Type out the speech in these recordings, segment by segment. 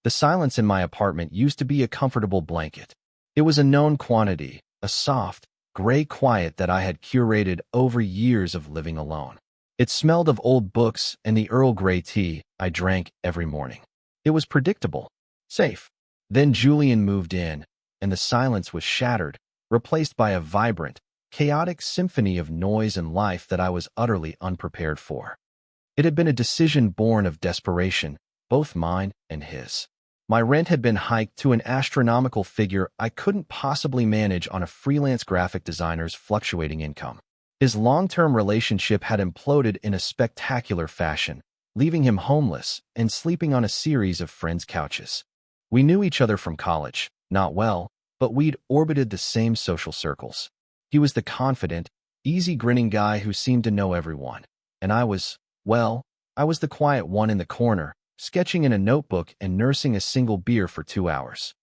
The silence in my apartment used to be a comfortable blanket. It was a known quantity, a soft, gray quiet that I had curated over years of living alone. It smelled of old books and the Earl Grey tea I drank every morning. It was predictable, safe. Then Julian moved in, and the silence was shattered, replaced by a vibrant, chaotic symphony of noise and life that I was utterly unprepared for. It had been a decision born of desperation, both mine and his. My rent had been hiked to an astronomical figure I couldn't possibly manage on a freelance graphic designer's fluctuating income. His long-term relationship had imploded in a spectacular fashion, leaving him homeless and sleeping on a series of friends' couches. We knew each other from college, not well, but we'd orbited the same social circles. He was the confident, easy-grinning guy who seemed to know everyone, and I was the quiet one in the corner, sketching in a notebook and nursing a single beer for 2 hours.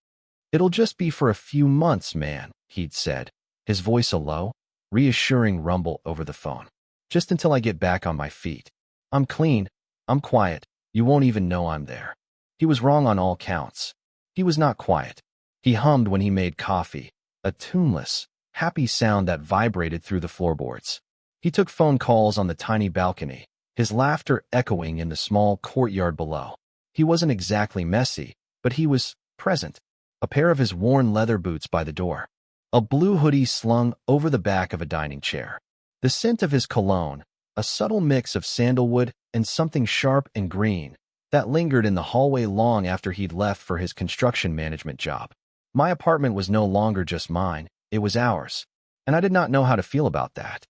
"It'll just be for a few months, man," he'd said, his voice a low, reassuring rumble over the phone. "Just until I get back on my feet. I'm clean, I'm quiet, you won't even know I'm there." He was wrong on all counts. He was not quiet. He hummed when he made coffee, a tuneless, happy sound that vibrated through the floorboards. He took phone calls on the tiny balcony, his laughter echoing in the small courtyard below. He wasn't exactly messy, but he was present. A pair of his worn leather boots by the door. A blue hoodie slung over the back of a dining chair. The scent of his cologne, a subtle mix of sandalwood and something sharp and green, that lingered in the hallway long after he'd left for his construction management job. My apartment was no longer just mine, it was ours, and I did not know how to feel about that.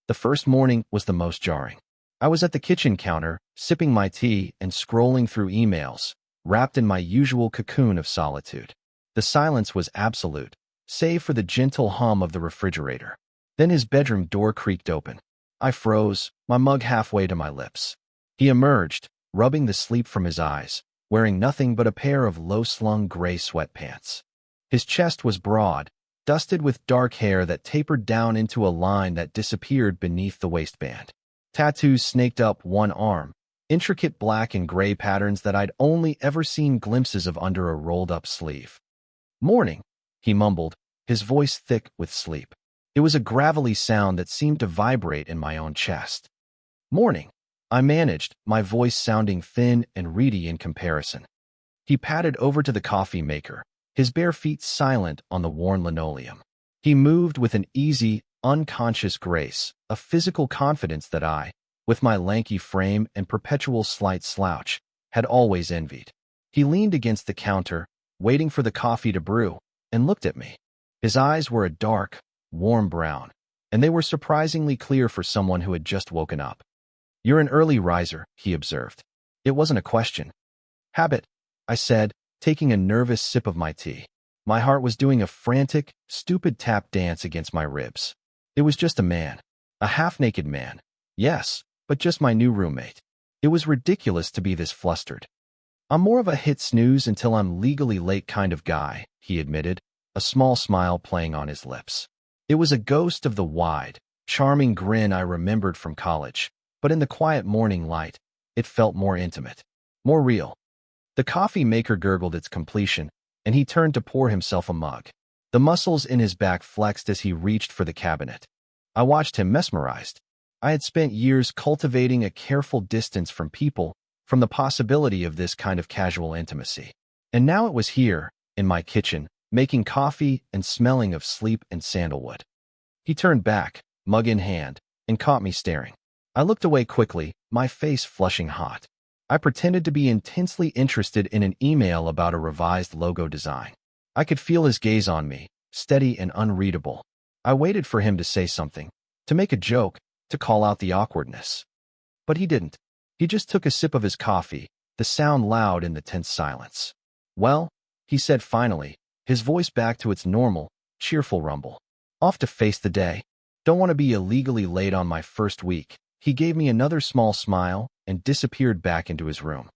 The first morning was the most jarring. I was at the kitchen counter, sipping my tea and scrolling through emails, wrapped in my usual cocoon of solitude. The silence was absolute, save for the gentle hum of the refrigerator. Then his bedroom door creaked open. I froze, my mug halfway to my lips. He emerged, rubbing the sleep from his eyes, wearing nothing but a pair of low-slung gray sweatpants. His chest was broad, dusted with dark hair that tapered down into a line that disappeared beneath the waistband. Tattoos snaked up one arm, intricate black and gray patterns that I'd only ever seen glimpses of under a rolled-up sleeve. "Morning," he mumbled, his voice thick with sleep. It was a gravelly sound that seemed to vibrate in my own chest. "Morning," I managed, my voice sounding thin and reedy in comparison. He padded over to the coffee maker, his bare feet silent on the worn linoleum. He moved with an easy, unconscious grace, a physical confidence that I, with my lanky frame and perpetual slight slouch, had always envied. He leaned against the counter, waiting for the coffee to brew, and looked at me. His eyes were a dark, warm brown, and they were surprisingly clear for someone who had just woken up. "You're an early riser," he observed. It wasn't a question. "Habit," I said, taking a nervous sip of my tea. My heart was doing a frantic, stupid tap dance against my ribs. It was just a man. A half-naked man. Yes, but just my new roommate. It was ridiculous to be this flustered. "I'm more of a hit snooze until I'm legally late kind of guy," he admitted, a small smile playing on his lips. It was a ghost of the wide, charming grin I remembered from college, but in the quiet morning light, it felt more intimate, more real. The coffee maker gurgled its completion, and he turned to pour himself a mug. The muscles in his back flexed as he reached for the cabinet. I watched him mesmerized. I had spent years cultivating a careful distance from people, from the possibility of this kind of casual intimacy. And now it was here, in my kitchen, making coffee and smelling of sleep and sandalwood. He turned back, mug in hand, and caught me staring. I looked away quickly, my face flushing hot. I pretended to be intensely interested in an email about a revised logo design. I could feel his gaze on me, steady and unreadable. I waited for him to say something, to make a joke, to call out the awkwardness. But he didn't. He just took a sip of his coffee, the sound loud in the tense silence. "Well," he said finally, his voice back to its normal, cheerful rumble. "Off to face the day. Don't want to be illegally late on my first week." He gave me another small smile and disappeared back into his room.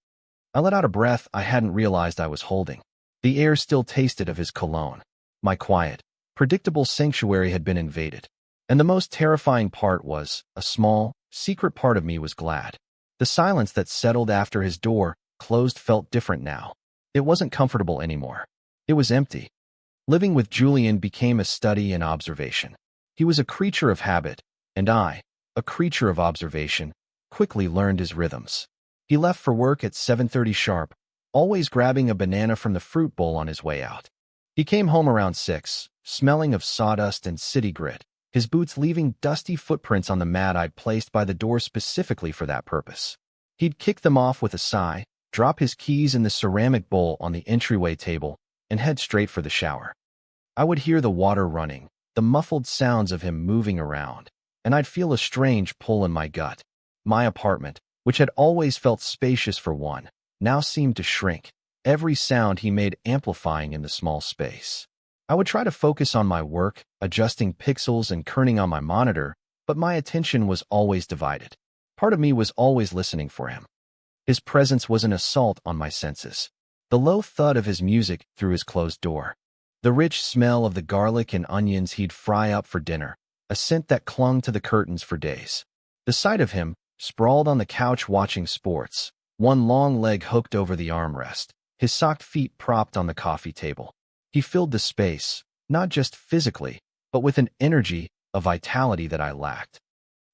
I let out a breath I hadn't realized I was holding. The air still tasted of his cologne. My quiet, predictable sanctuary had been invaded. And the most terrifying part was, a small, secret part of me was glad. The silence that settled after his door closed felt different now. It wasn't comfortable anymore. It was empty. Living with Julian became a study in observation. He was a creature of habit, and I, a creature of observation, quickly learned his rhythms. He left for work at 7:30 sharp, always grabbing a banana from the fruit bowl on his way out. He came home around 6, smelling of sawdust and city grit, his boots leaving dusty footprints on the mat I'd placed by the door specifically for that purpose. He'd kick them off with a sigh, drop his keys in the ceramic bowl on the entryway table, and head straight for the shower. I would hear the water running, the muffled sounds of him moving around, and I'd feel a strange pull in my gut. My apartment, which had always felt spacious for one, now seemed to shrink, every sound he made amplifying in the small space. I would try to focus on my work, adjusting pixels and kerning on my monitor, but my attention was always divided. Part of me was always listening for him. His presence was an assault on my senses. The low thud of his music through his closed door. The rich smell of the garlic and onions he'd fry up for dinner, a scent that clung to the curtains for days. The sight of him, sprawled on the couch watching sports, one long leg hooked over the armrest, his socked feet propped on the coffee table. He filled the space, not just physically, but with an energy, a vitality that I lacked.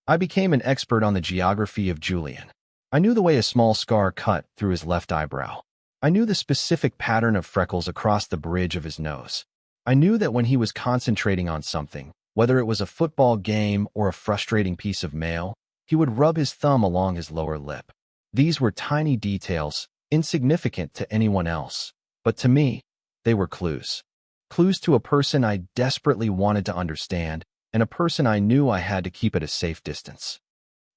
I became an expert on the geography of Julian. I knew the way a small scar cut through his left eyebrow. I knew the specific pattern of freckles across the bridge of his nose. I knew that when he was concentrating on something, whether it was a football game or a frustrating piece of mail, he would rub his thumb along his lower lip. These were tiny details, insignificant to anyone else, but to me, they were clues. Clues to a person I desperately wanted to understand, and a person I knew I had to keep at a safe distance.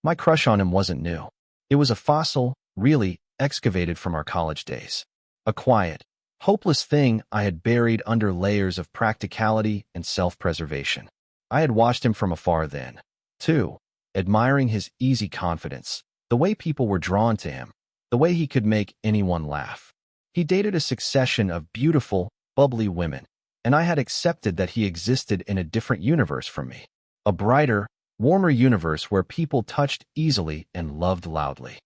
My crush on him wasn't new. It was a fossil, really, excavated from our college days. A quiet, hopeless thing I had buried under layers of practicality and self-preservation. I had watched him from afar then, too, admiring his easy confidence, the way people were drawn to him, the way he could make anyone laugh. He dated a succession of beautiful, bubbly women, and I had accepted that he existed in a different universe from me. A brighter, warmer universe where people touched easily and loved loudly.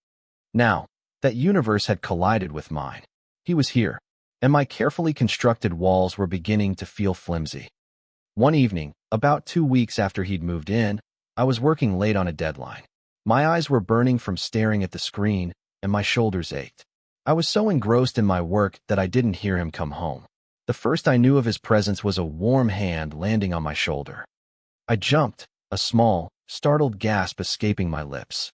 Now, that universe had collided with mine. He was here, and my carefully constructed walls were beginning to feel flimsy. One evening, about 2 weeks after he'd moved in, I was working late on a deadline. My eyes were burning from staring at the screen, and my shoulders ached. I was so engrossed in my work that I didn't hear him come home. The first I knew of his presence was a warm hand landing on my shoulder. I jumped, a small, startled gasp escaping my lips.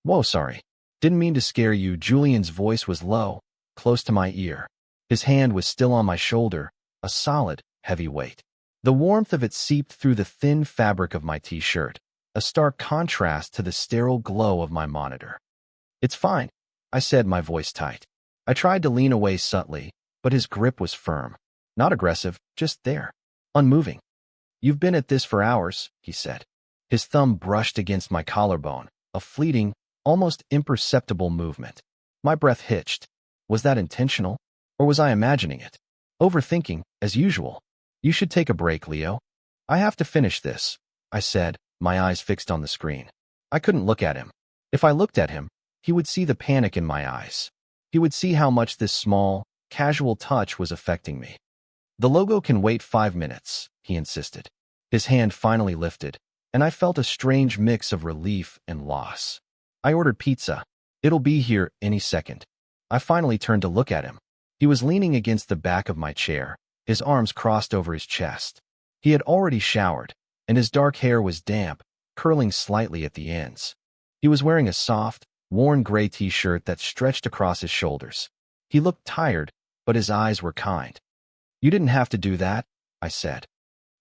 "Whoa, sorry. Didn't mean to scare you." Julian's voice was low, close to my ear. His hand was still on my shoulder, a solid, heavy weight. The warmth of it seeped through the thin fabric of my t-shirt, a stark contrast to the sterile glow of my monitor. "It's fine," I said, my voice tight. I tried to lean away subtly, but his grip was firm. Not aggressive, just there, unmoving. "You've been at this for hours," he said. His thumb brushed against my collarbone, a fleeting, almost imperceptible movement. My breath hitched. Was that intentional? Or was I imagining it? Overthinking, as usual. "You should take a break, Leo. I have to finish this," I said, my eyes fixed on the screen. I couldn't look at him. If I looked at him, he would see the panic in my eyes. He would see how much this small, casual touch was affecting me. "The logo can wait 5 minutes," he insisted. His hand finally lifted, and I felt a strange mix of relief and loss. "I ordered pizza. It'll be here any second." I finally turned to look at him. He was leaning against the back of my chair, his arms crossed over his chest. He had already showered, and his dark hair was damp, curling slightly at the ends. He was wearing a soft, worn gray t-shirt that stretched across his shoulders. He looked tired, but his eyes were kind. "You didn't have to do that," I said.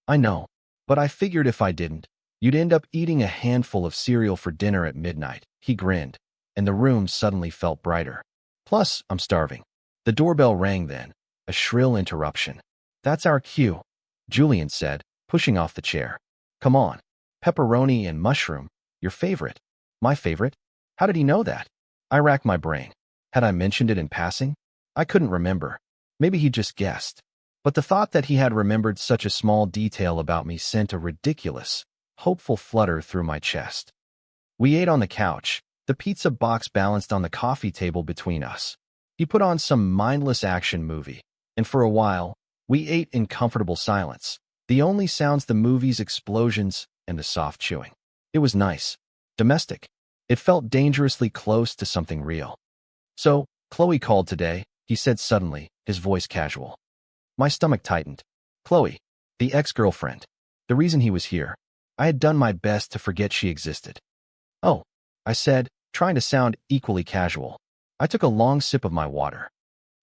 "I know, but I figured if I didn't, you'd end up eating a handful of cereal for dinner at midnight." He grinned, and the room suddenly felt brighter. "Plus, I'm starving." The doorbell rang then, a shrill interruption. "That's our cue," Julian said, pushing off the chair. "Come on. Pepperoni and mushroom, your favorite." "My favorite? How did he know that?" I racked my brain. Had I mentioned it in passing? I couldn't remember. Maybe he just guessed. But the thought that he had remembered such a small detail about me sent a ridiculous, hopeful flutter through my chest. We ate on the couch, the pizza box balanced on the coffee table between us. He put on some mindless action movie, and for a while, we ate in comfortable silence. The only sounds the movie's explosions and the soft chewing. It was nice. Domestic. It felt dangerously close to something real. "So, Chloe called today," he said suddenly, his voice casual. My stomach tightened. Chloe, the ex-girlfriend. The reason he was here. I had done my best to forget she existed. "Oh," I said, trying to sound equally casual. I took a long sip of my water.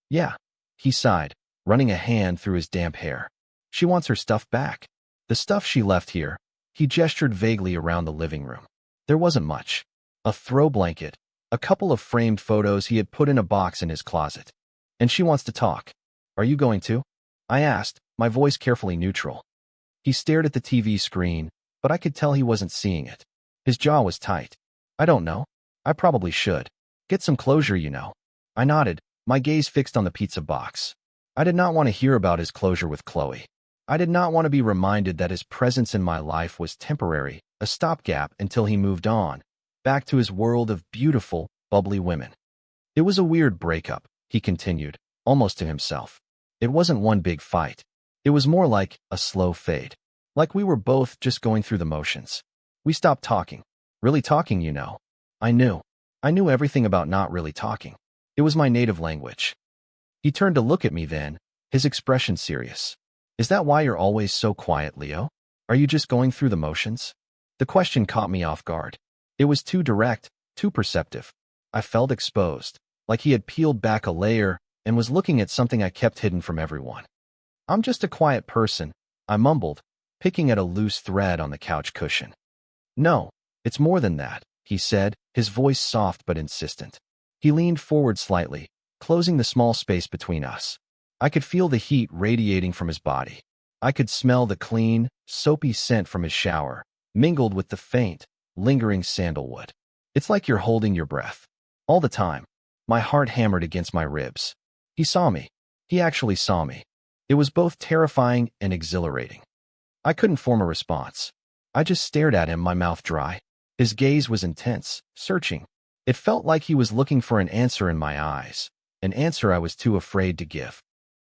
"Yeah," he sighed, running a hand through his damp hair. "She wants her stuff back." The stuff she left here. He gestured vaguely around the living room. There wasn't much. A throw blanket, a couple of framed photos he had put in a box in his closet. "And she wants to talk. Are you going to?" I asked, my voice carefully neutral. He stared at the TV screen, but I could tell he wasn't seeing it. His jaw was tight. "I don't know. I probably should. Get some closure, you know." I nodded, my gaze fixed on the pizza box. I did not want to hear about his closure with Chloe. I did not want to be reminded that his presence in my life was temporary, a stopgap until he moved on, back to his world of beautiful, bubbly women. "It was a weird breakup," he continued, almost to himself. "It wasn't one big fight. It was more like a slow fade. Like we were both just going through the motions. We stopped talking. Really talking, you know. I knew. I knew everything about not really talking. It was my native language." He turned to look at me then, his expression serious. "Is that why you're always so quiet, Leo? Are you just going through the motions?" The question caught me off guard. It was too direct, too perceptive. I felt exposed, like he had peeled back a layer and was looking at something I kept hidden from everyone. "I'm just a quiet person," I mumbled, picking at a loose thread on the couch cushion. "No, it's more than that," he said, his voice soft but insistent. He leaned forward slightly, closing the small space between us. I could feel the heat radiating from his body. I could smell the clean, soapy scent from his shower, mingled with the faint, lingering sandalwood. "It's like you're holding your breath. All the time." My heart hammered against my ribs. He saw me. He actually saw me. It was both terrifying and exhilarating. I couldn't form a response. I just stared at him, my mouth dry. His gaze was intense, searching. It felt like he was looking for an answer in my eyes, an answer I was too afraid to give.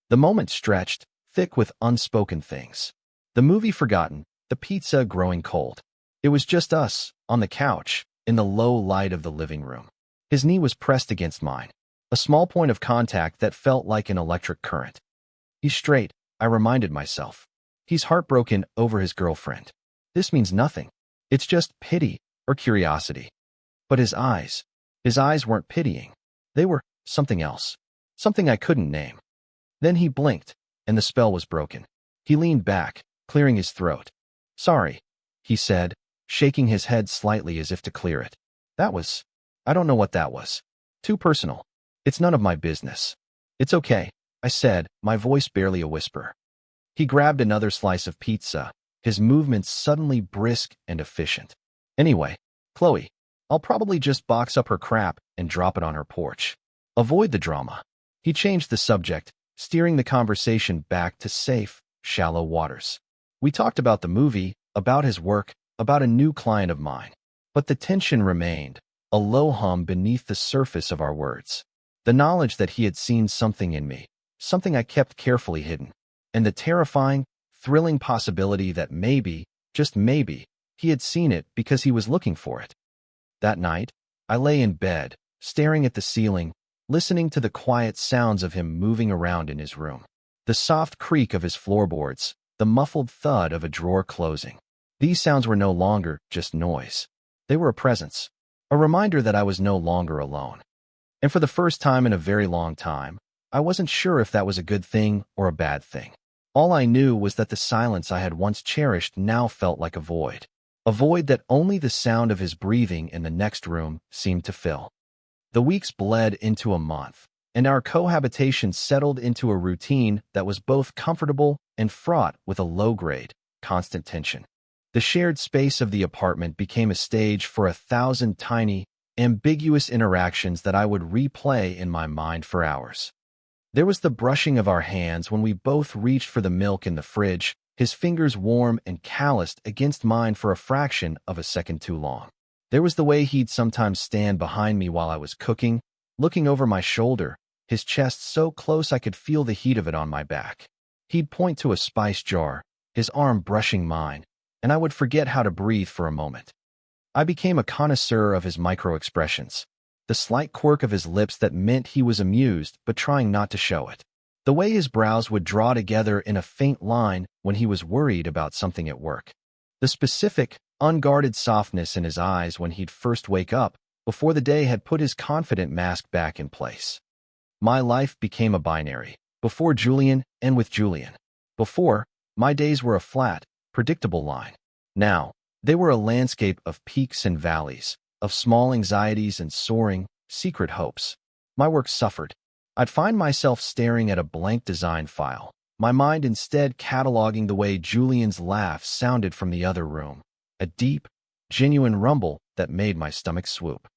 The moment stretched, thick with unspoken things. The movie forgotten, the pizza growing cold. It was just us, on the couch, in the low light of the living room. His knee was pressed against mine, a small point of contact that felt like an electric current. He's straight, I reminded myself. He's heartbroken over his girlfriend. This means nothing. It's just pity or curiosity. But his eyes weren't pitying. They were something else, something I couldn't name. Then he blinked, and the spell was broken. He leaned back, clearing his throat. "Sorry," he said, shaking his head slightly as if to clear it. I don't know what that was. Too personal. It's none of my business." "It's okay," I said, my voice barely a whisper. He grabbed another slice of pizza, his movements suddenly brisk and efficient. "Anyway, Chloe, I'll probably just box up her crap and drop it on her porch. Avoid the drama." He changed the subject, steering the conversation back to safe, shallow waters. We talked about the movie, about his work, about a new client of mine. But the tension remained, a low hum beneath the surface of our words. The knowledge that he had seen something in me, something I kept carefully hidden, and the terrifying, thrilling possibility that maybe, just maybe, he had seen it because he was looking for it. That night, I lay in bed, staring at the ceiling, listening to the quiet sounds of him moving around in his room. The soft creak of his floorboards, the muffled thud of a drawer closing. These sounds were no longer just noise. They were a presence, a reminder that I was no longer alone. And for the first time in a very long time, I wasn't sure if that was a good thing or a bad thing. All I knew was that the silence I had once cherished now felt like a void that only the sound of his breathing in the next room seemed to fill. The weeks bled into a month, and our cohabitation settled into a routine that was both comfortable and fraught with a low-grade, constant tension. The shared space of the apartment became a stage for 1,000 tiny, ambiguous interactions that I would replay in my mind for hours. There was the brushing of our hands when we both reached for the milk in the fridge, his fingers warm and calloused against mine for a fraction of a second too long. There was the way he'd sometimes stand behind me while I was cooking, looking over my shoulder, his chest so close I could feel the heat of it on my back. He'd point to a spice jar, his arm brushing mine, and I would forget how to breathe for a moment. I became a connoisseur of his micro-expressions, the slight quirk of his lips that meant he was amused but trying not to show it. The way his brows would draw together in a faint line when he was worried about something at work. The specific, unguarded softness in his eyes when he'd first wake up before the day had put his confident mask back in place. My life became a binary, before Julian and with Julian. Before, my days were a flat, predictable line. Now, they were a landscape of peaks and valleys, of small anxieties and soaring, secret hopes. My work suffered. I'd find myself staring at a blank design file, my mind instead cataloging the way Julian's laugh sounded from the other room, a deep, genuine rumble that made my stomach swoop.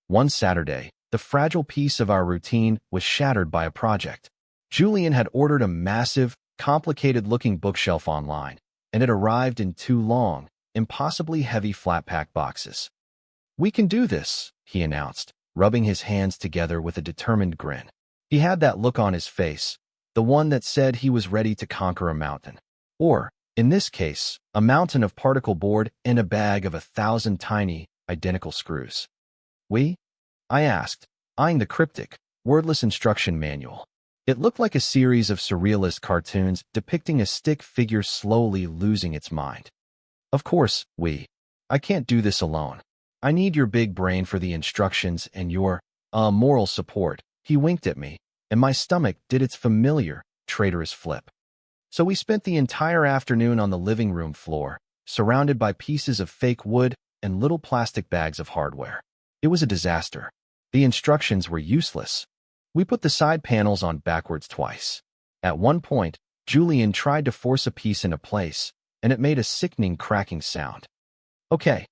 One Saturday, the fragile piece of our routine was shattered by a project. Julian had ordered a massive, complicated-looking bookshelf online, and it arrived in 2 long, impossibly heavy flat-pack boxes. "We can do this," he announced, rubbing his hands together with a determined grin. He had that look on his face, the one that said he was ready to conquer a mountain. Or, in this case, a mountain of particle board and a bag of 1,000 tiny, identical screws. "We?" I asked, eyeing the cryptic, wordless instruction manual. It looked like a series of surrealist cartoons depicting a stick figure slowly losing its mind. "Of course, we. I can't do this alone. I need your big brain for the instructions and your, moral support." He winked at me, and my stomach did its familiar, traitorous flip. So we spent the entire afternoon on the living room floor, surrounded by pieces of fake wood and little plastic bags of hardware. It was a disaster. The instructions were useless. We put the side panels on backwards twice. At one point, Julian tried to force a piece into place, and it made a sickening cracking sound. "Okay,"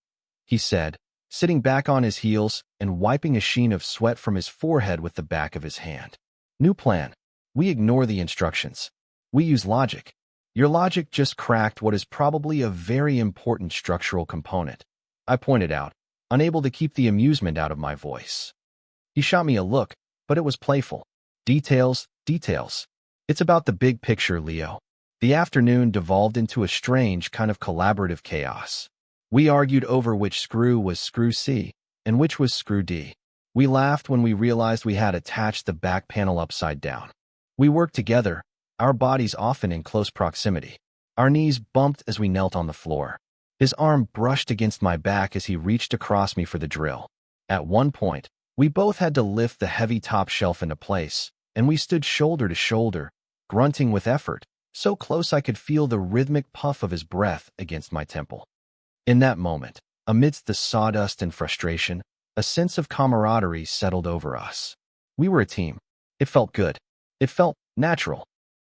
he said, sitting back on his heels and wiping a sheen of sweat from his forehead with the back of his hand. "New plan. We ignore the instructions. We use logic. Your logic just cracked what is probably a very important structural component," I pointed out, unable to keep the amusement out of my voice. He shot me a look, but it was playful. "Details, details. It's about the big picture, Leo." The afternoon devolved into a strange kind of collaborative chaos. We argued over which screw was screw C and which was screw D. We laughed when we realized we had attached the back panel upside down. We worked together, our bodies often in close proximity. Our knees bumped as we knelt on the floor. His arm brushed against my back as he reached across me for the drill. At one point, we both had to lift the heavy top shelf into place, and we stood shoulder to shoulder, grunting with effort, so close I could feel the rhythmic puff of his breath against my temple. In that moment, amidst the sawdust and frustration, a sense of camaraderie settled over us. We were a team. It felt good. It felt natural.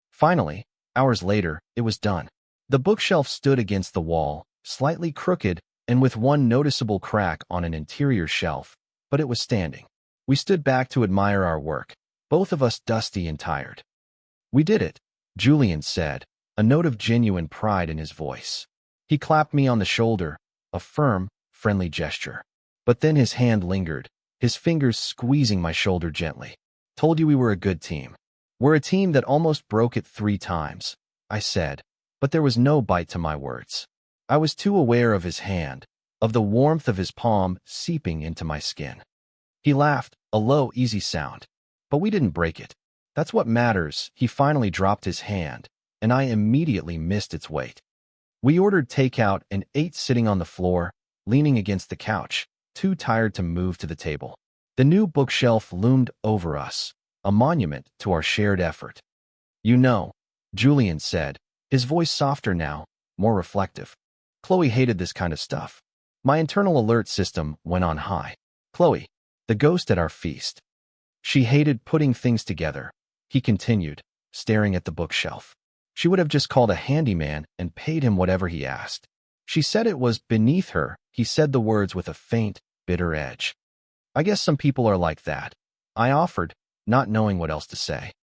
Finally, hours later, it was done. The bookshelf stood against the wall, slightly crooked and with one noticeable crack on an interior shelf, but it was standing. We stood back to admire our work, both of us dusty and tired. "We did it," Julian said, a note of genuine pride in his voice. He clapped me on the shoulder, a firm, friendly gesture. But then his hand lingered, his fingers squeezing my shoulder gently. "Told you we were a good team. We're a team that almost broke it 3 times, I said, but there was no bite to my words. I was too aware of his hand, of the warmth of his palm seeping into my skin. He laughed, a low, easy sound. "But we didn't break it. That's what matters." He finally dropped his hand, and I immediately missed its weight. We ordered takeout and ate sitting on the floor, leaning against the couch, too tired to move to the table. The new bookshelf loomed over us, a monument to our shared effort. "You know," Julian said, his voice softer now, more reflective. "Chloe hated this kind of stuff." My internal alert system went on high. Chloe, the ghost at our feast. "She hated putting things together," he continued, staring at the bookshelf. "She would have just called a handyman and paid him whatever he asked. She said it was beneath her." He said the words with a faint, bitter edge. "I guess some people are like that," I offered, not knowing what else to say.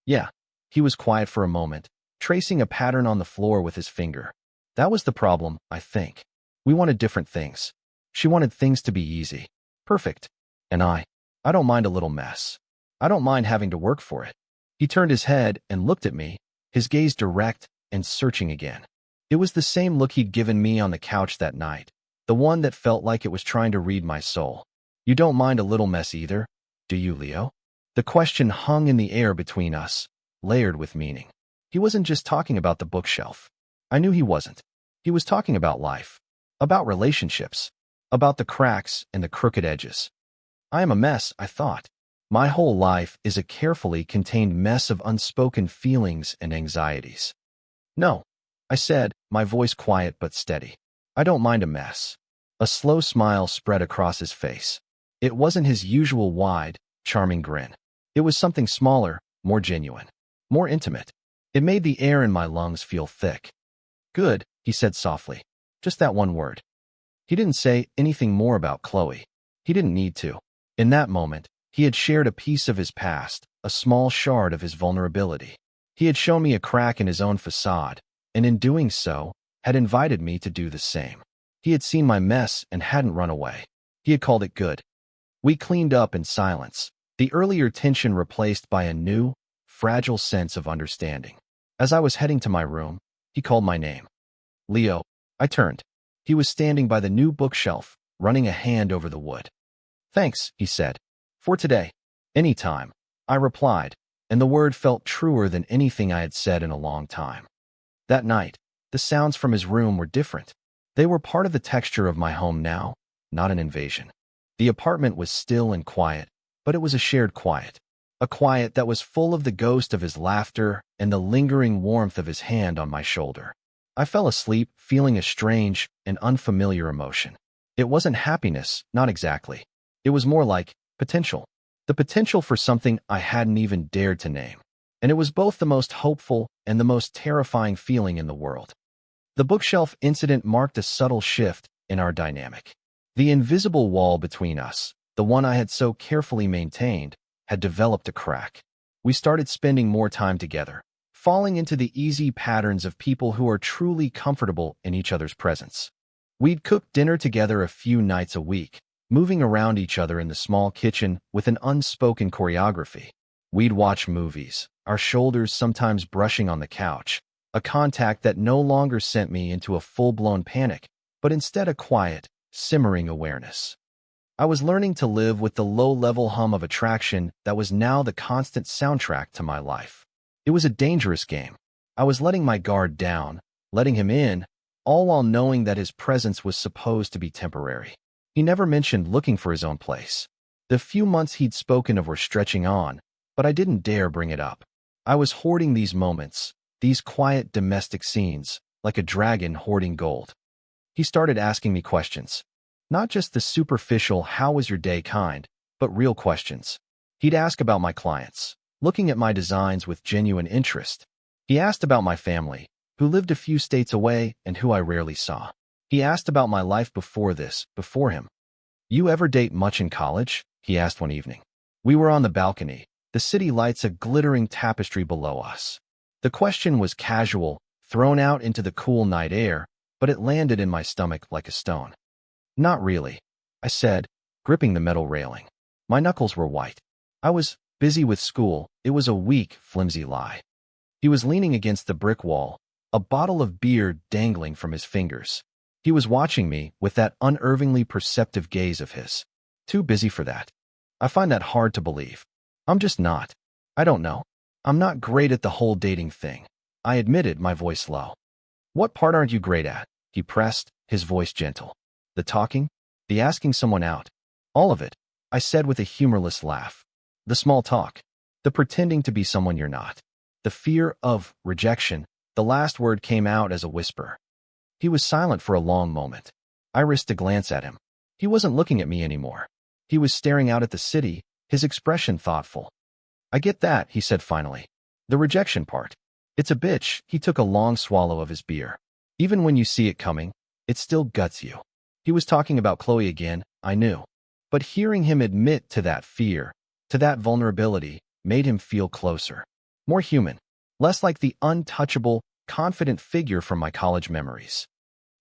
"Yeah." He was quiet for a moment, tracing a pattern on the floor with his finger. "That was the problem, I think. We wanted different things. She wanted things to be easy. Perfect. And I don't mind a little mess." I don't mind having to work for it. He turned his head and looked at me, his gaze direct and searching again. It was the same look he'd given me on the couch that night, the one that felt like it was trying to read my soul. You don't mind a little mess either, do you, Leo? The question hung in the air between us, layered with meaning. He wasn't just talking about the bookshelf. I knew he wasn't. He was talking about life, about relationships, about the cracks and the crooked edges. I am a mess, I thought. My whole life is a carefully contained mess of unspoken feelings and anxieties. No, I said, my voice quiet but steady. I don't mind a mess. A slow smile spread across his face. It wasn't his usual wide, charming grin. It was something smaller, more genuine, more intimate. It made the air in my lungs feel thick. Good, he said softly. Just that one word. He didn't say anything more about Chloe. He didn't need to. In that moment, he had shared a piece of his past, a small shard of his vulnerability. He had shown me a crack in his own facade, and in doing so, had invited me to do the same. He had seen my mess and hadn't run away. He had called it good. We cleaned up in silence, the earlier tension replaced by a new, fragile sense of understanding. As I was heading to my room, he called my name. Leo. I turned. He was standing by the new bookshelf, running a hand over the wood. Thanks, he said. For today. Anytime, I replied, and the word felt truer than anything I had said in a long time. That night, the sounds from his room were different. They were part of the texture of my home now, not an invasion. The apartment was still and quiet, but it was a shared quiet. A quiet that was full of the ghost of his laughter and the lingering warmth of his hand on my shoulder. I fell asleep, feeling a strange and unfamiliar emotion. It wasn't happiness, not exactly. It was more like potential. The potential for something I hadn't even dared to name. And it was both the most hopeful and the most terrifying feeling in the world. The bookshelf incident marked a subtle shift in our dynamic. The invisible wall between us, the one I had so carefully maintained, had developed a crack. We started spending more time together, falling into the easy patterns of people who are truly comfortable in each other's presence. We'd cook dinner together a few nights a week, moving around each other in the small kitchen with an unspoken choreography. We'd watch movies, our shoulders sometimes brushing on the couch, a contact that no longer sent me into a full-blown panic, but instead a quiet, simmering awareness. I was learning to live with the low-level hum of attraction that was now the constant soundtrack to my life. It was a dangerous game. I was letting my guard down, letting him in, all while knowing that his presence was supposed to be temporary. He never mentioned looking for his own place. The few months he'd spoken of were stretching on, but I didn't dare bring it up. I was hoarding these moments, these quiet domestic scenes, like a dragon hoarding gold. He started asking me questions. Not just the superficial "how was your day" kind, but real questions. He'd ask about my clients, looking at my designs with genuine interest. He asked about my family, who lived a few states away and who I rarely saw. He asked about my life before this, before him. You ever date much in college? He asked one evening. We were on the balcony, the city lights a glittering tapestry below us. The question was casual, thrown out into the cool night air, but it landed in my stomach like a stone. Not really, I said, gripping the metal railing. My knuckles were white. I was busy with school. It was a weak, flimsy lie. He was leaning against the brick wall, a bottle of beer dangling from his fingers. He was watching me with that unervingly perceptive gaze of his. Too busy for that. I find that hard to believe. I'm just not. I don't know. I'm not great at the whole dating thing. I admitted, my voice low. What part aren't you great at? He pressed, his voice gentle. The talking? The asking someone out? All of it, I said with a humorless laugh. The small talk. The pretending to be someone you're not. The fear of rejection. The last word came out as a whisper. He was silent for a long moment. I risked a glance at him. He wasn't looking at me anymore. He was staring out at the city, his expression thoughtful. I get that, he said finally. The rejection part. It's a bitch. He took a long swallow of his beer. Even when you see it coming, it still guts you. He was talking about Chloe again, I knew. But hearing him admit to that fear, to that vulnerability, made him feel closer. More human. Less like the untouchable, confident figure from my college memories.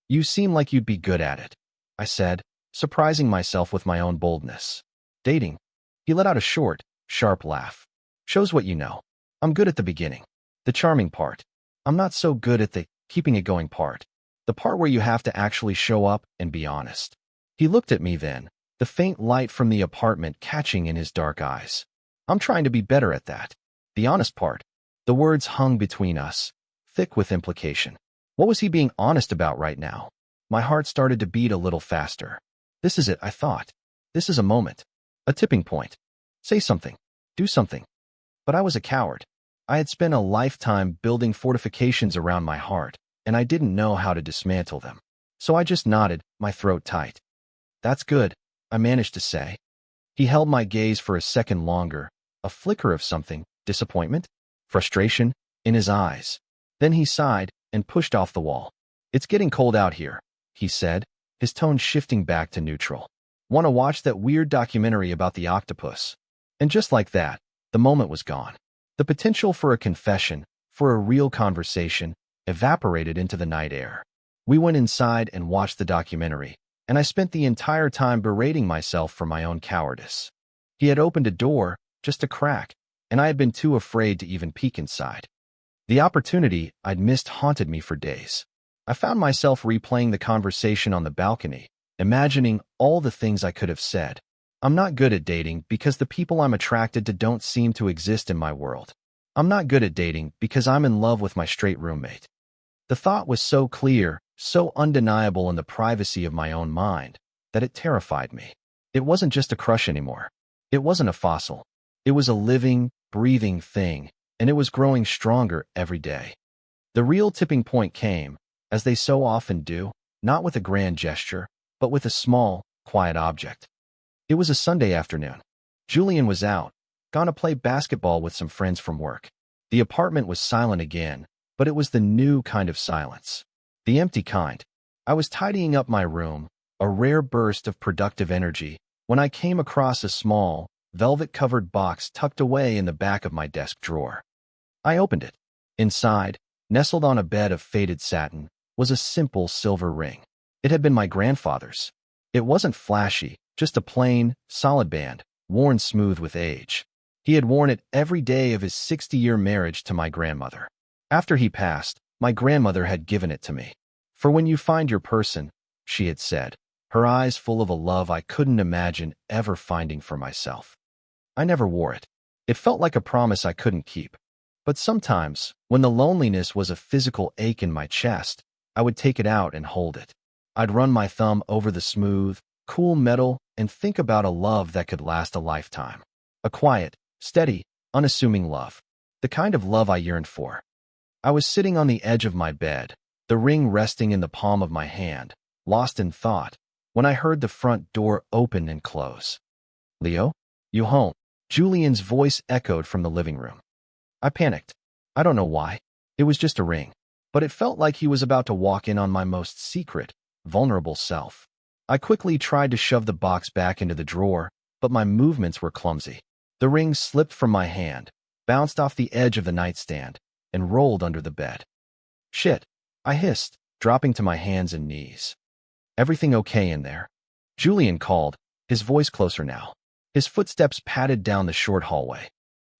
You seem like you'd be good at it, I said, surprising myself with my own boldness. Dating. He let out a short, sharp laugh. Shows what you know. I'm good at the beginning. The charming part. I'm not so good at the keeping it going part. The part where you have to actually show up and be honest. He looked at me then, the faint light from the apartment catching in his dark eyes. I'm trying to be better at that. The honest part. The words hung between us, thick with implication. What was he being honest about right now? My heart started to beat a little faster. This is it, I thought. This is a moment. A tipping point. Say something. Do something. But I was a coward. I had spent a lifetime building fortifications around my heart, and I didn't know how to dismantle them. So I just nodded, my throat tight. That's good, I managed to say. He held my gaze for a second longer, a flicker of something, disappointment, frustration, in his eyes. Then he sighed and pushed off the wall. It's getting cold out here, he said, his tone shifting back to neutral. Want to watch that weird documentary about the octopus? And just like that, the moment was gone. The potential for a confession, for a real conversation, evaporated into the night air. We went inside and watched the documentary, and I spent the entire time berating myself for my own cowardice. He had opened a door, just a crack, and I had been too afraid to even peek inside. The opportunity I'd missed haunted me for days. I found myself replaying the conversation on the balcony, imagining all the things I could have said. I'm not good at dating because the people I'm attracted to don't seem to exist in my world. I'm not good at dating because I'm in love with my straight roommate. The thought was so clear, so undeniable in the privacy of my own mind, that it terrified me. It wasn't just a crush anymore. It wasn't a fossil. It was a living, breathing thing, and it was growing stronger every day. The real tipping point came, as they so often do, not with a grand gesture, but with a small, quiet object. It was a Sunday afternoon. Julian was out, gone to play basketball with some friends from work. The apartment was silent again, but it was the new kind of silence. The empty kind. I was tidying up my room, a rare burst of productive energy, when I came across a small, velvet-covered box tucked away in the back of my desk drawer. I opened it. Inside, nestled on a bed of faded satin, was a simple silver ring. It had been my grandfather's. It wasn't flashy, just a plain, solid band, worn smooth with age. He had worn it every day of his 60-year marriage to my grandmother. After he passed, my grandmother had given it to me. For when you find your person, she had said, her eyes full of a love I couldn't imagine ever finding for myself. I never wore it. It felt like a promise I couldn't keep. But sometimes, when the loneliness was a physical ache in my chest, I would take it out and hold it. I'd run my thumb over the smooth, cool metal and think about a love that could last a lifetime. A quiet, steady, unassuming love. The kind of love I yearned for. I was sitting on the edge of my bed, the ring resting in the palm of my hand, lost in thought, when I heard the front door open and close. "Leo? You home?" Julian's voice echoed from the living room. I panicked. I don't know why. It was just a ring. But it felt like he was about to walk in on my most secret, vulnerable self. I quickly tried to shove the box back into the drawer, but my movements were clumsy. The ring slipped from my hand, bounced off the edge of the nightstand, and rolled under the bed. "Shit," I hissed, dropping to my hands and knees. "Everything okay in there?" Julian called, his voice closer now. His footsteps padded down the short hallway.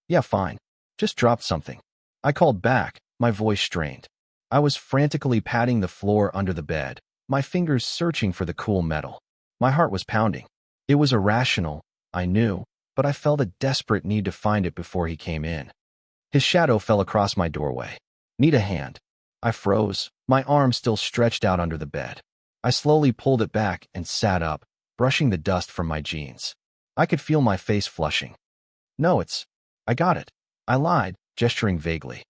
"Yeah, fine. Just dropped something." I called back, my voice strained. I was frantically patting the floor under the bed, my fingers searching for the cool metal. My heart was pounding. It was irrational, I knew, but I felt a desperate need to find it before he came in. His shadow fell across my doorway. "Need a hand." I froze, my arm still stretched out under the bed. I slowly pulled it back and sat up, brushing the dust from my jeans. I could feel my face flushing. "No, I got it," I lied, gesturing vaguely.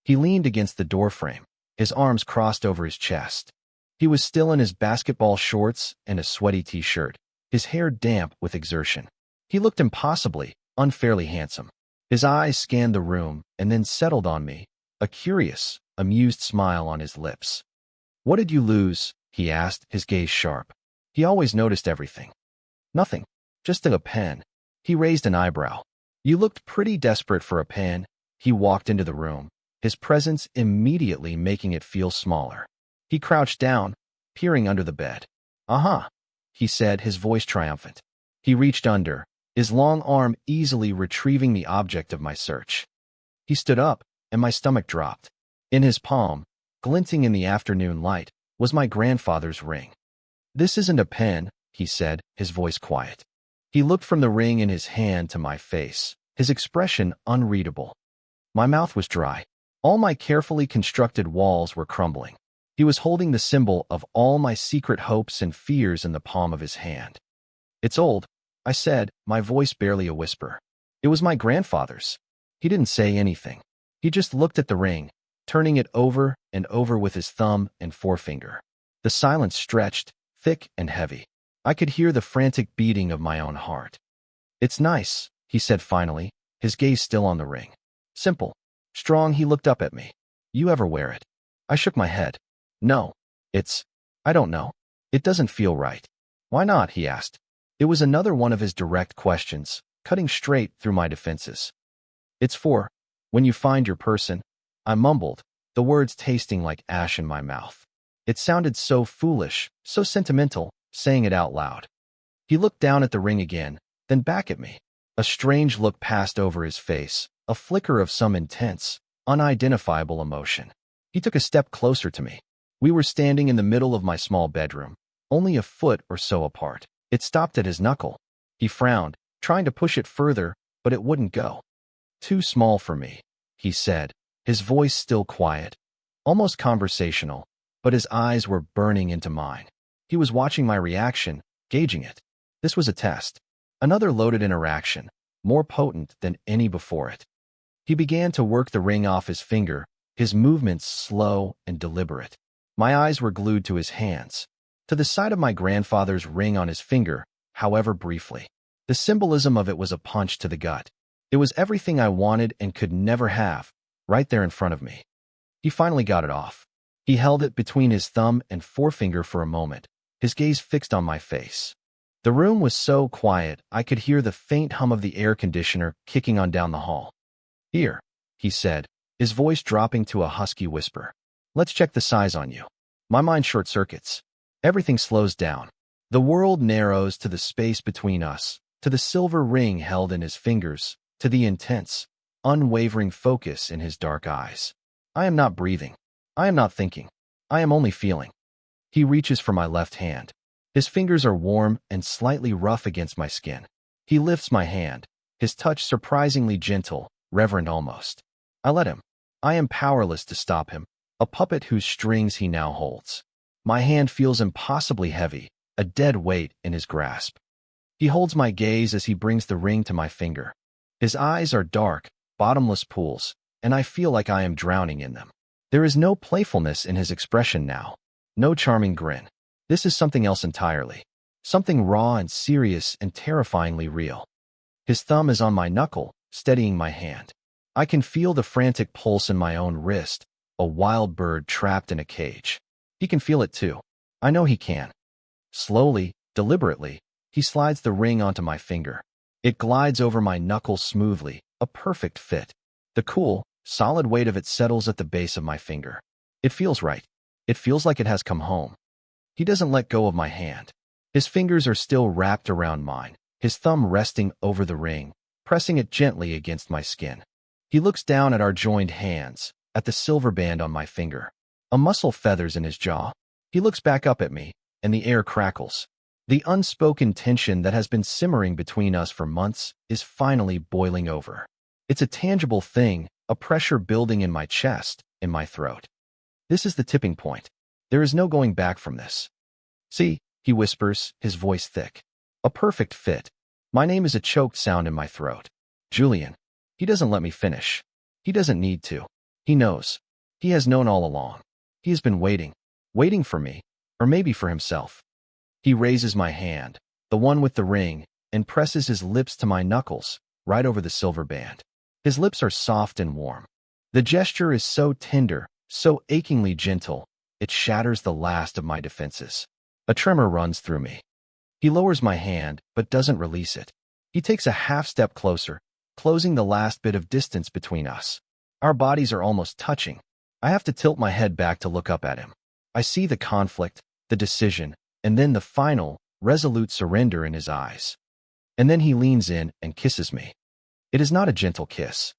He leaned against the doorframe, his arms crossed over his chest. He was still in his basketball shorts and a sweaty t-shirt, his hair damp with exertion. He looked impossibly, unfairly handsome. His eyes scanned the room and then settled on me, a curious, amused smile on his lips. "What did you lose?" he asked, his gaze sharp. He always noticed everything. "Nothing. Just a pen." He raised an eyebrow. "You looked pretty desperate for a pen." He walked into the room, his presence immediately making it feel smaller. He crouched down, peering under the bed. "Uh-huh," he said, his voice triumphant. He reached under, his long arm easily retrieving the object of my search. He stood up, and my stomach dropped. In his palm, glinting in the afternoon light, was my grandfather's ring. "This isn't a pen," he said, his voice quiet. He looked from the ring in his hand to my face, his expression unreadable. My mouth was dry. All my carefully constructed walls were crumbling. He was holding the symbol of all my secret hopes and fears in the palm of his hand. "It's old," I said, my voice barely a whisper. "It was my grandfather's." He didn't say anything. He just looked at the ring, turning it over and over with his thumb and forefinger. The silence stretched, thick and heavy. I could hear the frantic beating of my own heart. "It's nice," he said finally, his gaze still on the ring. "Simple. Strong." He looked up at me. "You ever wear it?" I shook my head. "No. I don't know. It doesn't feel right." "Why not?" he asked. It was another one of his direct questions, cutting straight through my defenses. "It's for when you find your person," I mumbled, the words tasting like ash in my mouth. It sounded so foolish, so sentimental, saying it out loud. He looked down at the ring again, then back at me. A strange look passed over his face, a flicker of some intense, unidentifiable emotion. He took a step closer to me. We were standing in the middle of my small bedroom, only a foot or so apart. It stopped at his knuckle. He frowned, trying to push it further, but it wouldn't go. "Too small for me," he said, his voice still quiet, almost conversational, but his eyes were burning into mine. He was watching my reaction, gauging it. This was a test. Another loaded interaction, more potent than any before it. He began to work the ring off his finger, his movements slow and deliberate. My eyes were glued to his hands, to the sight of my grandfather's ring on his finger, however briefly. The symbolism of it was a punch to the gut. It was everything I wanted and could never have, right there in front of me. He finally got it off. He held it between his thumb and forefinger for a moment, his gaze fixed on my face. The room was so quiet I could hear the faint hum of the air conditioner kicking on down the hall. "Here," he said, his voice dropping to a husky whisper. "Let's check the size on you." My mind short-circuits. Everything slows down. The world narrows to the space between us, to the silver ring held in his fingers, to the intense, unwavering focus in his dark eyes. I am not breathing. I am not thinking. I am only feeling. He reaches for my left hand. His fingers are warm and slightly rough against my skin. He lifts my hand, his touch surprisingly gentle, reverent almost. I let him. I am powerless to stop him, a puppet whose strings he now holds. My hand feels impossibly heavy, a dead weight in his grasp. He holds my gaze as he brings the ring to my finger. His eyes are dark, bottomless pools, and I feel like I am drowning in them. There is no playfulness in his expression now, no charming grin. This is something else entirely, something raw and serious and terrifyingly real. His thumb is on my knuckle, steadying my hand. I can feel the frantic pulse in my own wrist, a wild bird trapped in a cage. He can feel it too. I know he can. Slowly, deliberately, he slides the ring onto my finger. It glides over my knuckle smoothly, a perfect fit. The cool, solid weight of it settles at the base of my finger. It feels right. It feels like it has come home. He doesn't let go of my hand. His fingers are still wrapped around mine, his thumb resting over the ring, pressing it gently against my skin. He looks down at our joined hands, at the silver band on my finger. A muscle feathers in his jaw. He looks back up at me, and the air crackles. The unspoken tension that has been simmering between us for months is finally boiling over. It's a tangible thing, a pressure building in my chest, in my throat. This is the tipping point. There is no going back from this. "See," he whispers, his voice thick. "A perfect fit." My name is a choked sound in my throat. Julian. He doesn't let me finish. He doesn't need to. He knows. He has known all along. He has been waiting. Waiting for me. Or maybe for himself. He raises my hand, the one with the ring, and presses his lips to my knuckles, right over the silver band. His lips are soft and warm. The gesture is so tender, so achingly gentle, it shatters the last of my defenses. A tremor runs through me. He lowers my hand, but doesn't release it. He takes a half step closer, closing the last bit of distance between us. Our bodies are almost touching. I have to tilt my head back to look up at him. I see the conflict, the decision, and then the final, resolute surrender in his eyes. And then he leans in and kisses me. It is not a gentle kiss.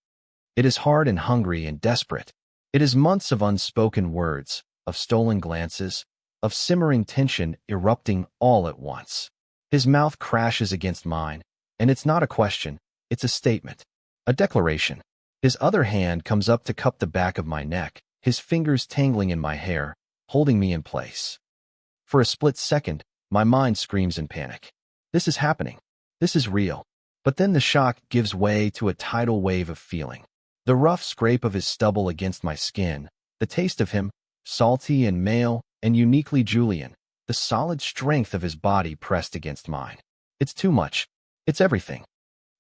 It is hard and hungry and desperate. It is months of unspoken words, of stolen glances, of simmering tension erupting all at once. His mouth crashes against mine, and it's not a question, it's a statement, a declaration. His other hand comes up to cup the back of my neck, his fingers tangling in my hair, holding me in place. For a split second, my mind screams in panic. This is happening. This is real. But then the shock gives way to a tidal wave of feeling. The rough scrape of his stubble against my skin, the taste of him, salty and male and uniquely Julian, the solid strength of his body pressed against mine. It's too much. It's everything.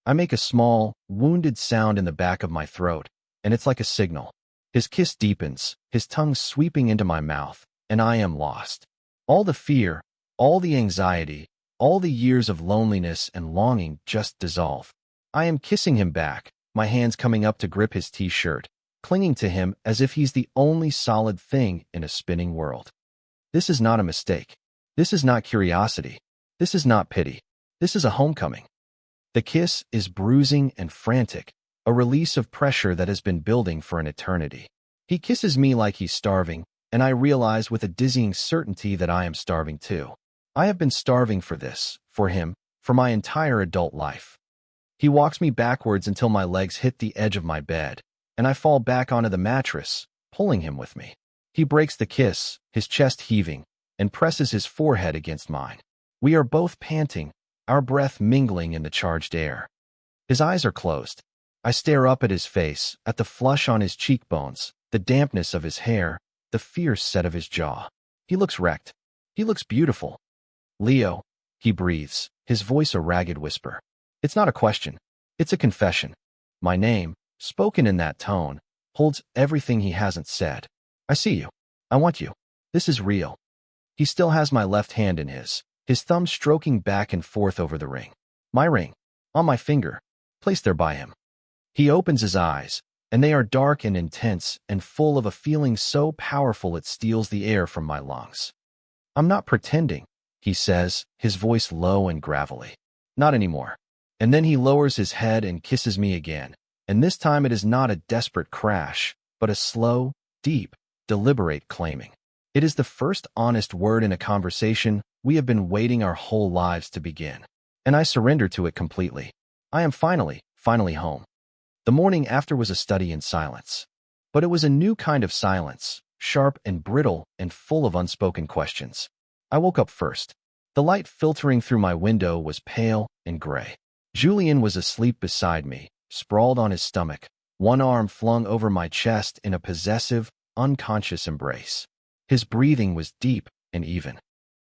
I make a small, wounded sound in the back of my throat, and it's like a signal. His kiss deepens, his tongue sweeping into my mouth, and I am lost. All the fear, all the anxiety, all the years of loneliness and longing just dissolve. I am kissing him back, my hands coming up to grip his t-shirt, clinging to him as if he's the only solid thing in a spinning world. This is not a mistake. This is not curiosity. This is not pity. This is a homecoming. The kiss is bruising and frantic, a release of pressure that has been building for an eternity. He kisses me like he's starving, and I realize with a dizzying certainty that I am starving too. I have been starving for this, for him, for my entire adult life. He walks me backwards until my legs hit the edge of my bed, and I fall back onto the mattress, pulling him with me. He breaks the kiss, his chest heaving, and presses his forehead against mine. We are both panting, our breath mingling in the charged air. His eyes are closed. I stare up at his face, at the flush on his cheekbones, the dampness of his hair, the fierce set of his jaw. He looks wrecked. He looks beautiful. Leo, he breathes, his voice a ragged whisper. It's not a question. It's a confession. My name, spoken in that tone, holds everything he hasn't said. I see you. I want you. This is real. He still has my left hand in his thumb stroking back and forth over the ring. My ring, on my finger, placed there by him. He opens his eyes, and they are dark and intense and full of a feeling so powerful it steals the air from my lungs. I'm not pretending, he says, his voice low and gravelly. Not anymore. And then he lowers his head and kisses me again, and this time it is not a desperate crash, but a slow, deep, deliberate claiming. It is the first honest word in a conversation we have been waiting our whole lives to begin. And I surrender to it completely. I am finally home. The morning after was a study in silence. But it was a new kind of silence, sharp and brittle and full of unspoken questions. I woke up first. The light filtering through my window was pale and gray. Julian was asleep beside me, sprawled on his stomach, one arm flung over my chest in a possessive, unconscious embrace. His breathing was deep and even.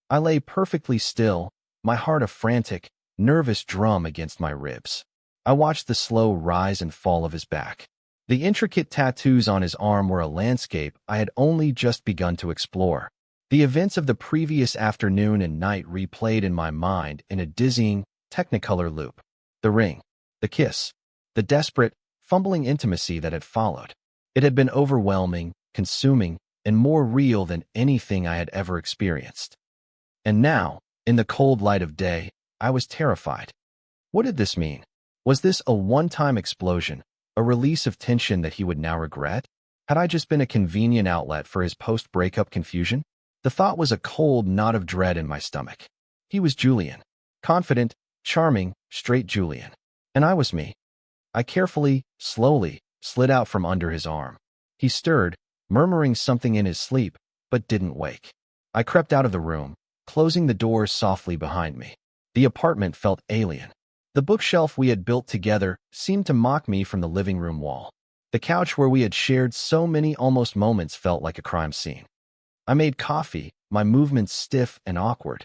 I lay perfectly still, my heart a frantic, nervous drum against my ribs. I watched the slow rise and fall of his back. The intricate tattoos on his arm were a landscape I had only just begun to explore. The events of the previous afternoon and night replayed in my mind in a dizzying, technicolor loop. The ring, the kiss, the desperate, fumbling intimacy that had followed. It had been overwhelming, consuming, and more real than anything I had ever experienced. And now, in the cold light of day, I was terrified. What did this mean? Was this a one-time explosion, a release of tension that he would now regret? Had I just been a convenient outlet for his post-breakup confusion? The thought was a cold knot of dread in my stomach. He was Julian. Confident, charming, straight Julian. And I was me. I carefully, slowly, slid out from under his arm. He stirred, murmuring something in his sleep, but didn't wake. I crept out of the room, closing the door softly behind me. The apartment felt alien. The bookshelf we had built together seemed to mock me from the living room wall. The couch where we had shared so many almost moments felt like a crime scene. I made coffee, my movements stiff and awkward.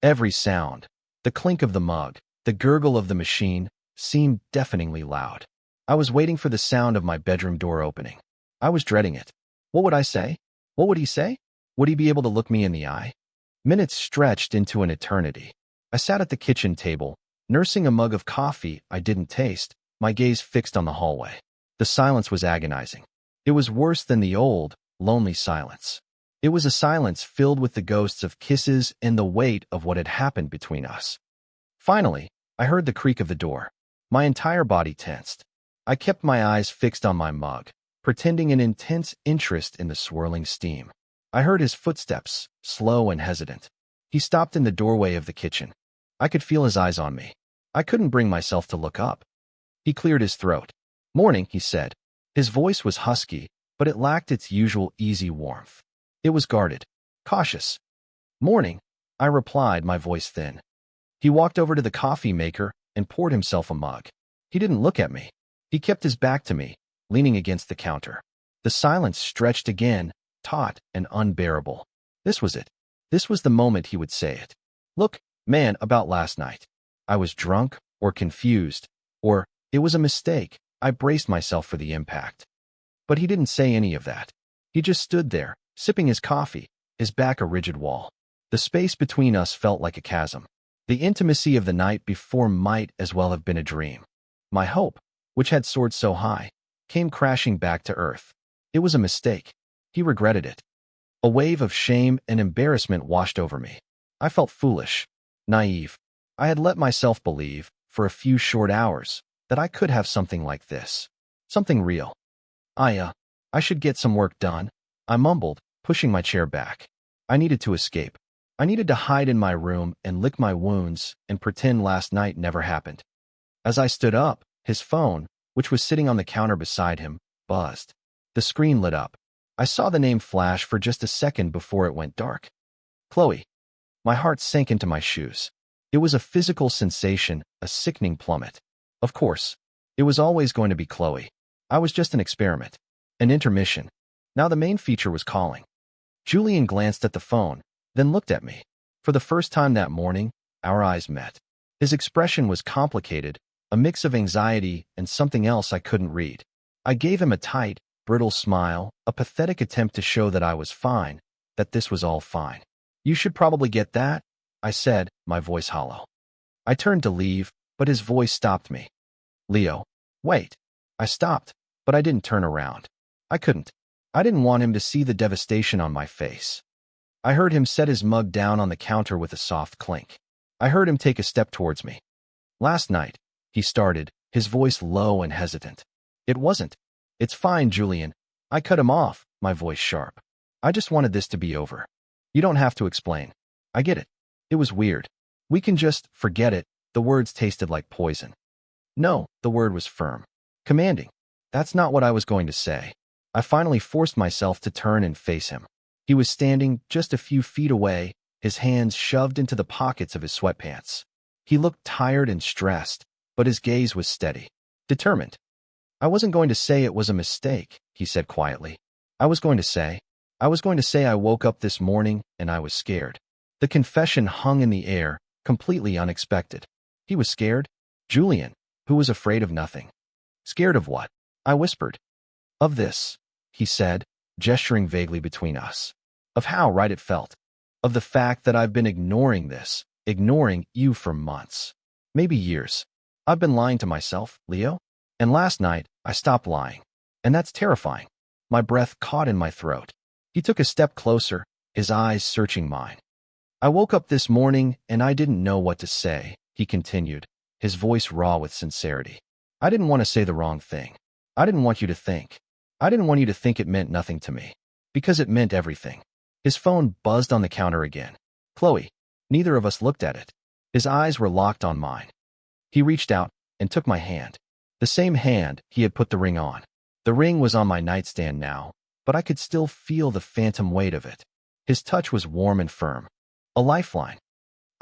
Every sound, the clink of the mug, the gurgle of the machine, seemed deafeningly loud. I was waiting for the sound of my bedroom door opening. I was dreading it. What would I say? What would he say? Would he be able to look me in the eye? Minutes stretched into an eternity. I sat at the kitchen table, nursing a mug of coffee I didn't taste, my gaze fixed on the hallway. The silence was agonizing. It was worse than the old, lonely silence. It was a silence filled with the ghosts of kisses and the weight of what had happened between us. Finally, I heard the creak of the door. My entire body tensed. I kept my eyes fixed on my mug, pretending an intense interest in the swirling steam. I heard his footsteps, slow and hesitant. He stopped in the doorway of the kitchen. I could feel his eyes on me. I couldn't bring myself to look up. He cleared his throat. "Morning," he said. His voice was husky, but it lacked its usual easy warmth. It was guarded, cautious. "Morning," I replied, my voice thin. He walked over to the coffee maker and poured himself a mug. He didn't look at me. He kept his back to me, leaning against the counter. The silence stretched again, taut and unbearable. This was it. This was the moment he would say it. "Look, man, about last night. I was drunk, or confused, or it was a mistake." I braced myself for the impact. But he didn't say any of that. He just stood there, sipping his coffee, his back a rigid wall. The space between us felt like a chasm. The intimacy of the night before might as well have been a dream. My hope, which had soared so high, came crashing back to earth. It was a mistake. He regretted it. A wave of shame and embarrassment washed over me. I felt foolish, naive. I had let myself believe, for a few short hours, that I could have something like this. Something real. I should get some work done, I mumbled, pushing my chair back. I needed to escape. I needed to hide in my room and lick my wounds and pretend last night never happened. As I stood up, his phone, which was sitting on the counter beside him, buzzed. The screen lit up. I saw the name flash for just a second before it went dark. Chloe. My heart sank into my shoes. It was a physical sensation, a sickening plummet. Of course, it was always going to be Chloe. I was just an experiment, an intermission. Now the main feature was calling. Julian glanced at the phone, then looked at me. For the first time that morning, our eyes met. His expression was complicated, a mix of anxiety and something else I couldn't read. I gave him a tight, brittle smile, a pathetic attempt to show that I was fine, that this was all fine. "You should probably get that," I said, my voice hollow. I turned to leave, but his voice stopped me. "Leo, wait." I stopped, but I didn't turn around. I couldn't. I didn't want him to see the devastation on my face. I heard him set his mug down on the counter with a soft clink. I heard him take a step towards me. "Last night," he started, his voice low and hesitant. "It wasn't." "It's fine, Julian." I cut him off, my voice sharp. "I just wanted this to be over. You don't have to explain. I get it. It was weird. We can just forget it." The words tasted like poison. No, the word was firm. Commanding. That's not what I was going to say. I finally forced myself to turn and face him. He was standing just a few feet away, his hands shoved into the pockets of his sweatpants. He looked tired and stressed, but his gaze was steady, determined. "I wasn't going to say it was a mistake," he said quietly. I was going to say I woke up this morning and I was scared." The confession hung in the air, completely unexpected. He was scared? Julian, who was afraid of nothing. "Scared of what?" I whispered. "Of this," he said, gesturing vaguely between us. "Of how right it felt. Of the fact that I've been ignoring you for months. Maybe years. I've been lying to myself, Leo. And last night, I stopped lying. And that's terrifying." My breath caught in my throat. He took a step closer, his eyes searching mine. "I woke up this morning and I didn't know what to say," he continued, his voice raw with sincerity. "I didn't want to say the wrong thing. I didn't want you to think. I didn't want you to think it meant nothing to me. Because it meant everything." His phone buzzed on the counter again. "Chloe." Neither of us looked at it. His eyes were locked on mine. He reached out and took my hand. The same hand he had put the ring on. The ring was on my nightstand now, but I could still feel the phantom weight of it. His touch was warm and firm. A lifeline.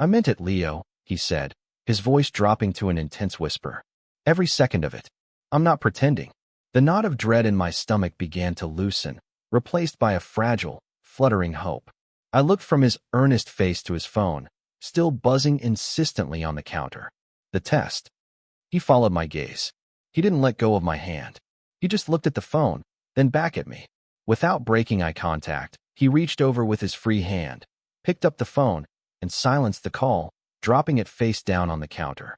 "I meant it, Leo," he said, his voice dropping to an intense whisper. "Every second of it. I'm not pretending." The knot of dread in my stomach began to loosen, replaced by a fragile, fluttering hope. I looked from his earnest face to his phone, still buzzing insistently on the counter. The test. He followed my gaze. He didn't let go of my hand. He just looked at the phone, then back at me. Without breaking eye contact, he reached over with his free hand, picked up the phone, and silenced the call, dropping it face down on the counter.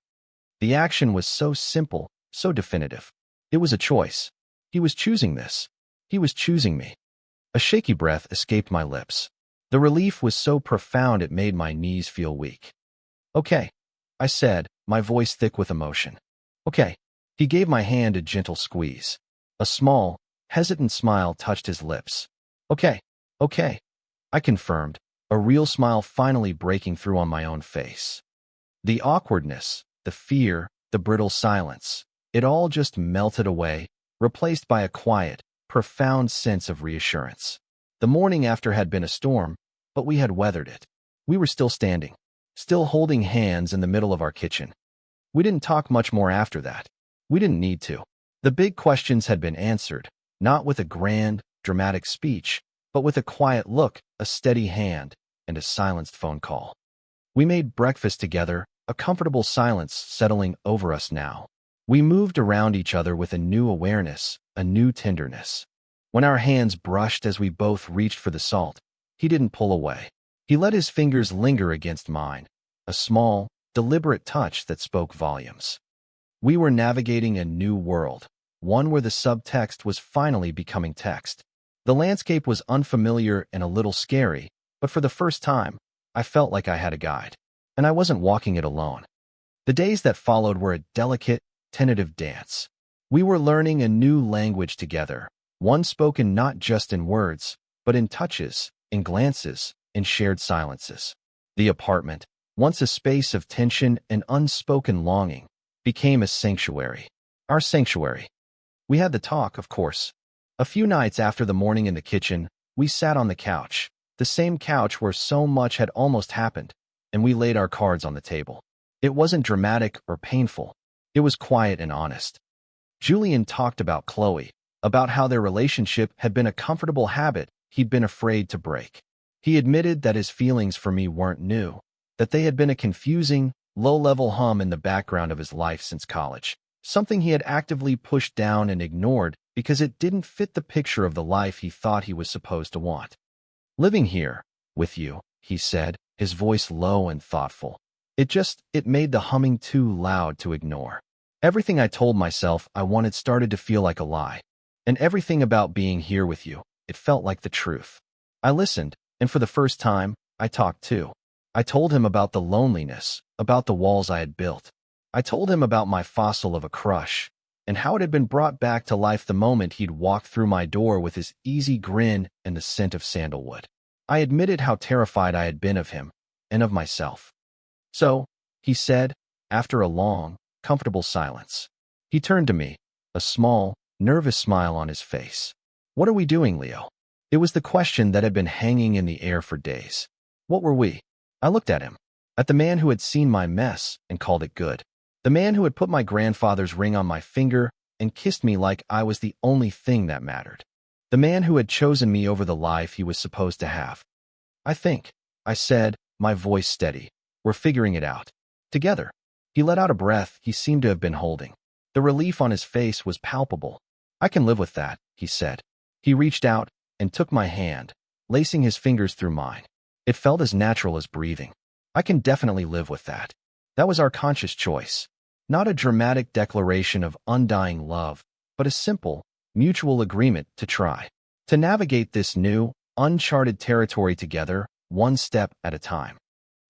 The action was so simple, so definitive. It was a choice. He was choosing this. He was choosing me. A shaky breath escaped my lips. The relief was so profound it made my knees feel weak. "Okay," I said, my voice thick with emotion. Okay. He gave my hand a gentle squeeze. A small, hesitant smile touched his lips. Okay. Okay. I confirmed, a real smile finally breaking through on my own face. The awkwardness, the fear, the brittle silence, it all just melted away, replaced by a quiet, profound sense of reassurance. The morning after had been a storm, but we had weathered it. We were still standing, still holding hands in the middle of our kitchen. We didn't talk much more after that. We didn't need to. The big questions had been answered, not with a grand, dramatic speech, but with a quiet look, a steady hand, and a silenced phone call. We made breakfast together, a comfortable silence settling over us now. We moved around each other with a new awareness, a new tenderness. When our hands brushed as we both reached for the salt, he didn't pull away. He let his fingers linger against mine, a small, deliberate touch that spoke volumes. We were navigating a new world, one where the subtext was finally becoming text. The landscape was unfamiliar and a little scary, but for the first time, I felt like I had a guide, and I wasn't walking it alone. The days that followed were a delicate, tentative dance. We were learning a new language together, one spoken not just in words, but in touches, in glances, in shared silences. The apartment, once a space of tension and unspoken longing, became a sanctuary. Our sanctuary. We had the talk, of course. A few nights after the morning in the kitchen, we sat on the couch, the same couch where so much had almost happened, and we laid our cards on the table. It wasn't dramatic or painful. It was quiet and honest. Julian talked about Chloe, about how their relationship had been a comfortable habit he'd been afraid to break. He admitted that his feelings for me weren't new, that they had been a confusing, low-level hum in the background of his life since college, something he had actively pushed down and ignored because it didn't fit the picture of the life he thought he was supposed to want. Living here, with you, he said, his voice low and thoughtful. It made the humming too loud to ignore. Everything I told myself I wanted started to feel like a lie. And everything about being here with you, it felt like the truth. I listened, and for the first time, I talked too. I told him about the loneliness, about the walls I had built. I told him about my fossil of a crush, and how it had been brought back to life the moment he'd walked through my door with his easy grin and the scent of sandalwood. I admitted how terrified I had been of him, and of myself. So, he said, after a long, comfortable silence. He turned to me, a small, nervous smile on his face. What are we doing, Leo? It was the question that had been hanging in the air for days. What were we? I looked at him, at the man who had seen my mess and called it good. The man who had put my grandfather's ring on my finger and kissed me like I was the only thing that mattered. The man who had chosen me over the life he was supposed to have. I said, my voice steady. We're figuring it out. Together. He let out a breath he seemed to have been holding. The relief on his face was palpable. I can live with that, he said. He reached out and took my hand, lacing his fingers through mine. It felt as natural as breathing. I can definitely live with that. That was our conscious choice. Not a dramatic declaration of undying love, but a simple, mutual agreement to try. To navigate this new, uncharted territory together, one step at a time.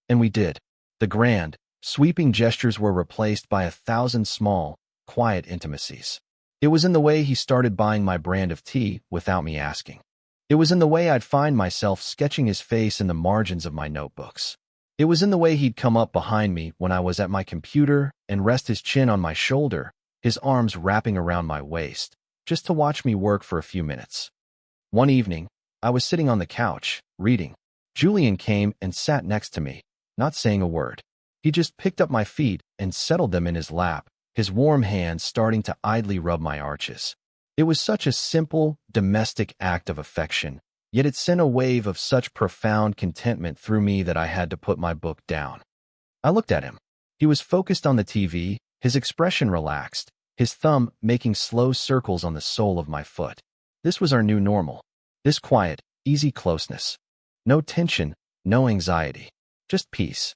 And we did. The grand, sweeping gestures were replaced by 1,000 small, quiet intimacies. It was in the way he started buying my brand of tea without me asking. It was in the way I'd find myself sketching his face in the margins of my notebooks. It was in the way he'd come up behind me when I was at my computer and rest his chin on my shoulder, his arms wrapping around my waist, just to watch me work for a few minutes. One evening, I was sitting on the couch, reading. Julian came and sat next to me, not saying a word. He just picked up my feet and settled them in his lap, his warm hands starting to idly rub my arches. It was such a simple, domestic act of affection, yet it sent a wave of such profound contentment through me that I had to put my book down. I looked at him. He was focused on the TV, his expression relaxed, his thumb making slow circles on the sole of my foot. This was our new normal. This quiet, easy closeness. No tension, no anxiety. Just peace.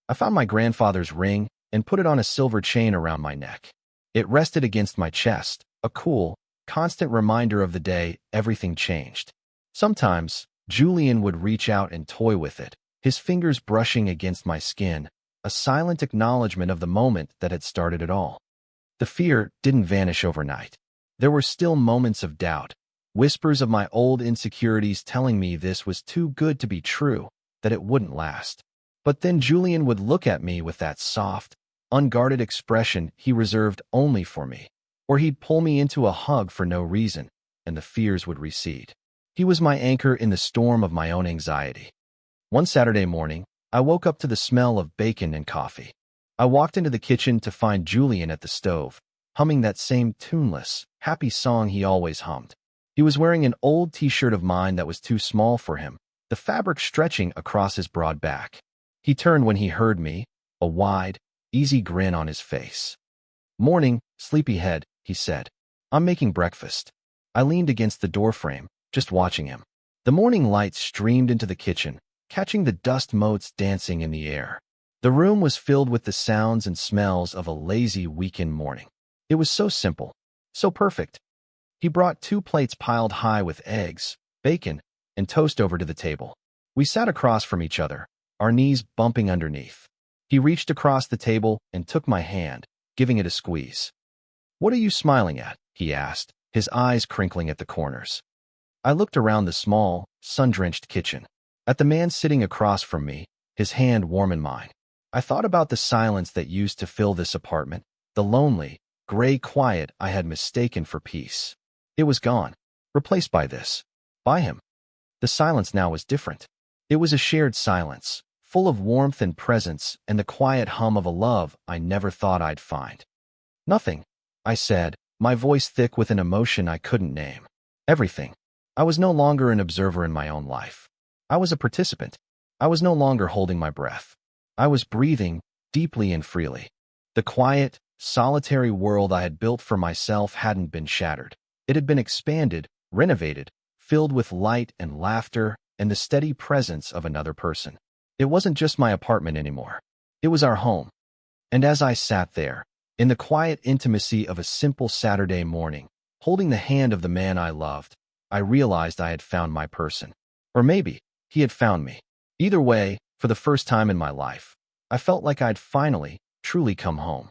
I found my grandfather's ring and put it on a silver chain around my neck. It rested against my chest, a cool, constant reminder of the day everything changed. Sometimes, Julian would reach out and toy with it, his fingers brushing against my skin, a silent acknowledgement of the moment that had started it all. The fear didn't vanish overnight. There were still moments of doubt, whispers of my old insecurities telling me this was too good to be true, that it wouldn't last. But then Julian would look at me with that soft, unguarded expression he reserved only for me. Or he'd pull me into a hug for no reason, and the fears would recede. He was my anchor in the storm of my own anxiety. One Saturday morning, I woke up to the smell of bacon and coffee. I walked into the kitchen to find Julian at the stove, humming that same tuneless, happy song he always hummed. He was wearing an old t-shirt of mine that was too small for him, the fabric stretching across his broad back. He turned when he heard me, a wide, easy grin on his face. "Morning, sleepyhead," he said. "I'm making breakfast." I leaned against the doorframe, just watching him. The morning light streamed into the kitchen, catching the dust motes dancing in the air. The room was filled with the sounds and smells of a lazy weekend morning. It was so simple, so perfect. He brought 2 plates piled high with eggs, bacon, and toast over to the table. We sat across from each other, our knees bumping underneath. He reached across the table and took my hand, giving it a squeeze. "What are you smiling at?" he asked, his eyes crinkling at the corners. I looked around the small, sun-drenched kitchen, at the man sitting across from me, his hand warm in mine. I thought about the silence that used to fill this apartment, the lonely, gray quiet I had mistaken for peace. It was gone, replaced by this, by him. The silence now was different. It was a shared silence, full of warmth and presence and the quiet hum of a love I never thought I'd find. "Nothing," I said, my voice thick with an emotion I couldn't name. "Everything." I was no longer an observer in my own life. I was a participant. I was no longer holding my breath. I was breathing, deeply and freely. The quiet, solitary world I had built for myself hadn't been shattered. It had been expanded, renovated, filled with light and laughter and the steady presence of another person. It wasn't just my apartment anymore. It was our home. And as I sat there, in the quiet intimacy of a simple Saturday morning, holding the hand of the man I loved, I realized I had found my person. Or maybe he had found me. Either way, for the first time in my life, I felt like I'd finally, truly come home.